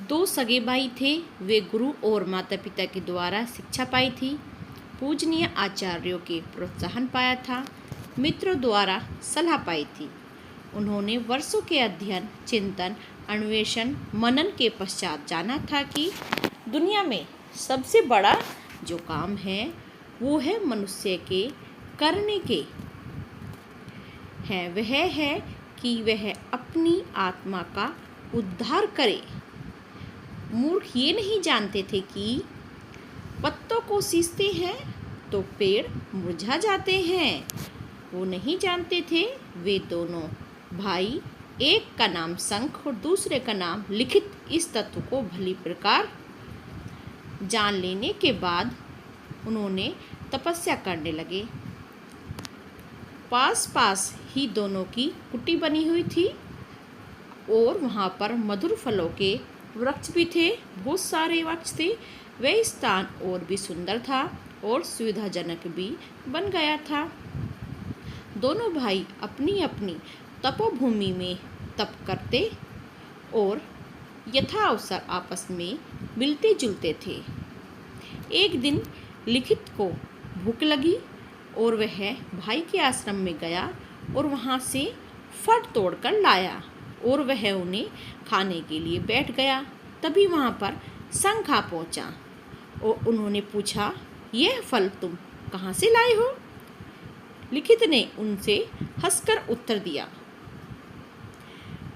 दो सगे भाई थे। वे गुरु और माता पिता के द्वारा शिक्षा पाई थी, पूजनीय आचार्यों के प्रोत्साहन पाया था, मित्रों द्वारा सलाह पाई थी। उन्होंने वर्षों के अध्ययन, चिंतन, अन्वेषण, मनन के पश्चात जाना था कि दुनिया में सबसे बड़ा जो काम है वो है मनुष्य के करने के है, वह है कि वह अपनी आत्मा का उद्धार करे। मूर्ख ये नहीं जानते थे कि पत्तों को सींचते हैं तो पेड़ मुरझा जाते हैं। वो नहीं जानते थे वे दोनों भाई, एक का नाम शंख और दूसरे का नाम लिखित, इस तत्व को भली प्रकार जान लेने के बाद उन्होंने तपस्या करने लगे। पास पास ही दोनों की कुटी बनी हुई थी और वहाँ पर मधुर फलों के वृक्ष भी थे, बहुत सारे वृक्ष थे। वह स्थान और भी सुंदर था और सुविधाजनक भी बन गया था। दोनों भाई अपनी अपनी तपोभूमि में तप करते और यथा अवसर आपस में मिलते जुलते थे। एक दिन लिखित को भूख लगी और वह भाई के आश्रम में गया और वहाँ से फल तोड़कर लाया और वह उन्हें खाने के लिए बैठ गया। तभी वहाँ पर शंख आ पहुँचा और उन्होंने पूछा, यह फल तुम कहाँ से लाए हो? लिखित ने उनसे हंसकर उत्तर दिया,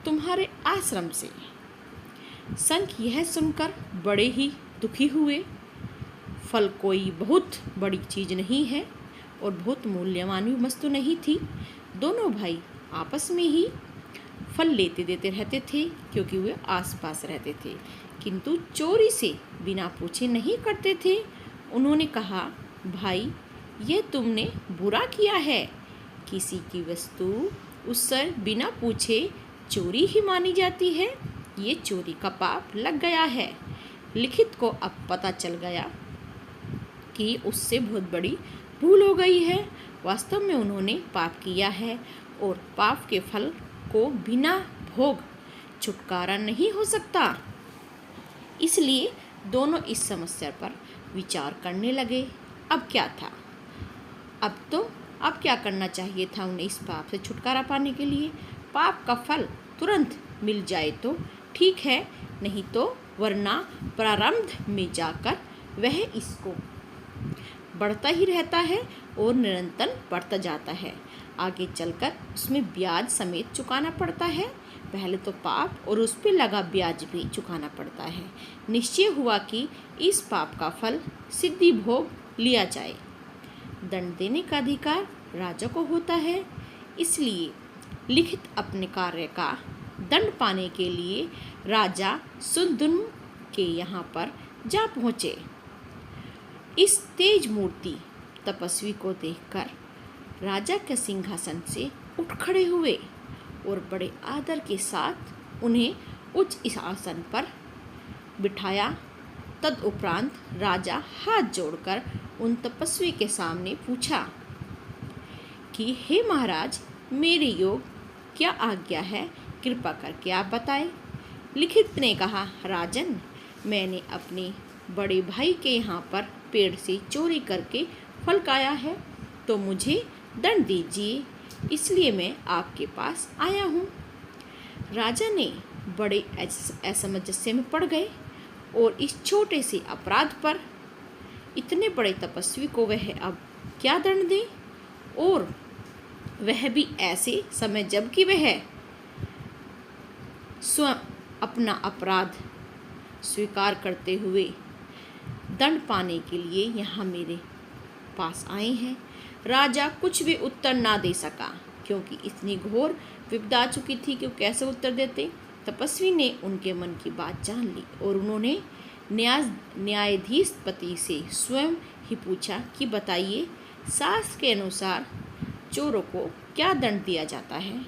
तुम्हारे आश्रम से। शंख यह सुनकर बड़े ही दुखी हुए। फल कोई बहुत बड़ी चीज़ नहीं है और बहुत मूल्यवान वस्तु नहीं थी। दोनों भाई आपस में ही फल लेते देते रहते थे क्योंकि वे आसपास रहते थे, किंतु चोरी से बिना पूछे नहीं करते थे। उन्होंने कहा, भाई यह तुमने बुरा किया है। किसी की वस्तु उससे बिना पूछे चोरी ही मानी जाती है। ये चोरी का पाप लग गया है। लिखित को अब पता चल गया कि उससे बहुत बड़ी भूल हो गई है। वास्तव में उन्होंने पाप किया है और पाप के फल को बिना भोग छुटकारा नहीं हो सकता। इसलिए दोनों इस समस्या पर विचार करने लगे। अब क्या था? अब क्या करना चाहिए था उन्हें इस पाप से छुटकारा पाने के लिए? पाप का फल तुरंत मिल जाए तो ठीक है, नहीं तो वरना प्रारब्ध में जाकर वह इसको बढ़ता ही रहता है और निरंतर बढ़ता जाता है। आगे चलकर उसमें ब्याज समेत चुकाना पड़ता है। पहले तो पाप और उस पर लगा ब्याज भी चुकाना पड़ता है। निश्चय हुआ कि इस पाप का फल सिद्धि भोग लिया जाए। दंड देने का अधिकार राजा को होता है। इसलिए लिखित अपने कार्य का दंड पाने के लिए राजा सुदुम्न के यहाँ पर जा पहुँचे। इस तेज मूर्ति तपस्वी को देखकर राजा के सिंहासन से उठ खड़े हुए और बड़े आदर के साथ उन्हें उच्च आसन पर बिठाया। तदुपरांत राजा हाथ जोड़कर उन तपस्वी के सामने पूछा कि हे महाराज, मेरे योग क्या आज्ञा है? कृपा करके आप बताएं। लिखित ने कहा, राजन, मैंने अपने बड़े भाई के यहाँ पर पेड़ से चोरी करके फल खाया है, तो मुझे दंड दीजिए, इसलिए मैं आपके पास आया हूँ। राजा ने बड़े असमंजस में पड़ गए और इस छोटे से अपराध पर इतने बड़े तपस्वी को वह अब क्या दंड दे, और वह भी ऐसे समय जबकि वह स्वयं अपना अपराध स्वीकार करते हुए दंड पाने के लिए यहाँ मेरे पास आए हैं। राजा कुछ भी उत्तर ना दे सका क्योंकि इतनी घोर विपदा आ चुकी थी कि वो कैसे उत्तर देते। तपस्वी ने उनके मन की बात जान ली और उन्होंने न्यायाधीश पति से स्वयं ही पूछा कि बताइए, शास्त्र के अनुसार चोरों को क्या दंड दिया जाता है?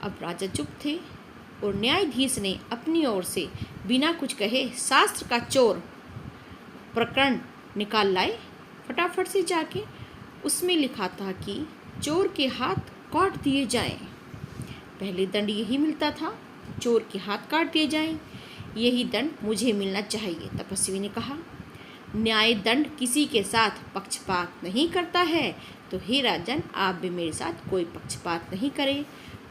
अब राजा चुप थे और न्यायाधीश ने अपनी ओर से बिना कुछ कहे शास्त्र का चोर प्रकरण निकाल लाए। फटाफट से जाके उसमें लिखा था कि चोर के हाथ काट दिए जाएं। पहले दंड यही मिलता था, चोर के हाथ काट दिए जाएं। यही दंड मुझे मिलना चाहिए। तपस्वी ने कहा, न्याय दंड किसी के साथ पक्षपात नहीं करता है, तो हे राजन, आप भी मेरे साथ कोई पक्षपात नहीं करें।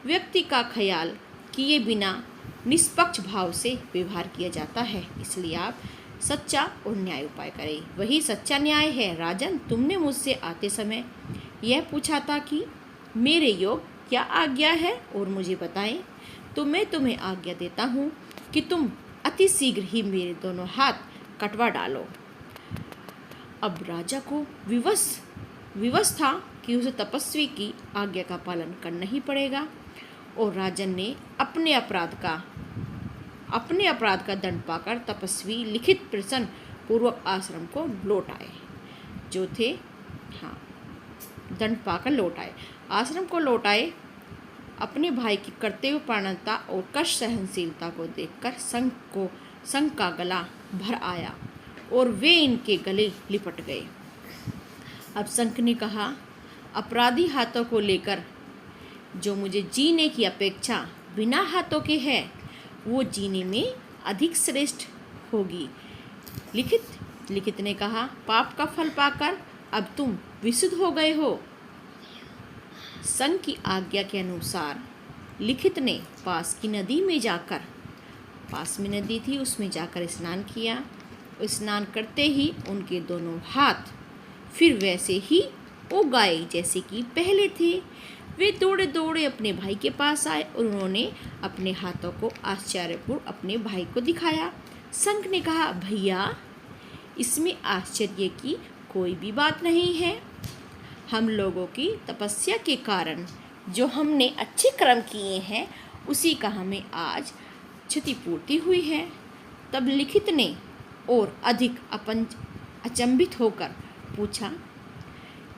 व्यक्ति का ख्याल किए बिना निष्पक्ष भाव से व्यवहार किया जाता है, इसलिए आप सच्चा और न्याय उपाय करें, वही सच्चा न्याय है। राजन, तुमने मुझसे आते समय यह पूछा था कि मेरे योग क्या आज्ञा है और मुझे बताएं, तो मैं तुम्हें आज्ञा देता हूँ कि तुम अति शीघ्र ही मेरे दोनों हाथ कटवा डालो। अब राजा को विवश था कि उसे तपस्वी की आज्ञा का पालन करना ही पड़ेगा, और राजन ने अपने अपराध का दंड पाकर तपस्वी लिखित प्रसन्न पूर्वक आश्रम को लौट आए। जो थे दंड पाकर लौट आए, आश्रम को लौट आए। अपने भाई की कर्तव्यपरायणता और कष्ट सहनशीलता को देखकर संघ का गला भर आया और वे इनके गले लिपट गए। अब संघ ने कहा, अपराधी हाथों को लेकर जो मुझे जीने की अपेक्षा बिना हाथों के है, वो जीने में अधिक श्रेष्ठ होगी। लिखित ने कहा, पाप का फल पाकर अब तुम विशुद्ध हो गए हो। संघ की आज्ञा के अनुसार लिखित ने पास में नदी थी, उसमें जाकर स्नान किया। स्नान करते ही उनके दोनों हाथ फिर वैसे ही उगाए जैसे कि पहले थे। वे दौड़े दौड़े अपने भाई के पास आए और उन्होंने अपने हाथों को आश्चर्यपूर्ण अपने भाई को दिखाया। संघ ने कहा, भैया, इसमें आश्चर्य की कोई भी बात नहीं है। हम लोगों की तपस्या के कारण जो हमने अच्छे कर्म किए हैं, उसी का हमें आज क्षतिपूर्ति हुई है। तब लिखित ने और अधिक अचंभित होकर पूछा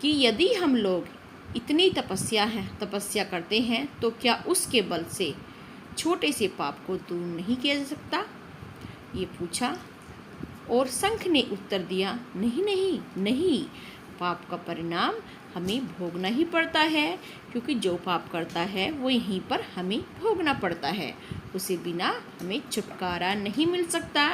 कि यदि हम लोग इतनी तपस्या करते हैं, तो क्या उसके बल से छोटे से पाप को दूर नहीं किया जा सकता? ये पूछा, और संघ ने उत्तर दिया, नहीं, पाप का परिणाम हमें भोगना ही पड़ता है, क्योंकि जो पाप करता है वो यहीं पर हमें भोगना पड़ता है, उसे बिना हमें छुटकारा नहीं मिल सकता।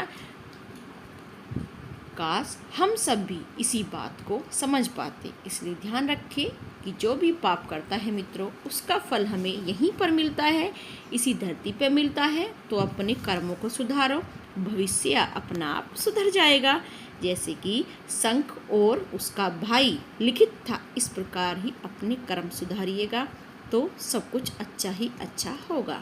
काश हम सब भी इसी बात को समझ पाते। इसलिए ध्यान रखें कि जो भी पाप करता है मित्रों, उसका फल हमें यहीं पर मिलता है, इसी धरती पर मिलता है। तो अपने कर्मों को सुधारो, भविष्य अपना आप सुधर जाएगा। जैसे कि संघ और उसका भाई लिखित था, इस प्रकार ही अपने कर्म सुधारिएगा तो सब कुछ अच्छा ही अच्छा होगा।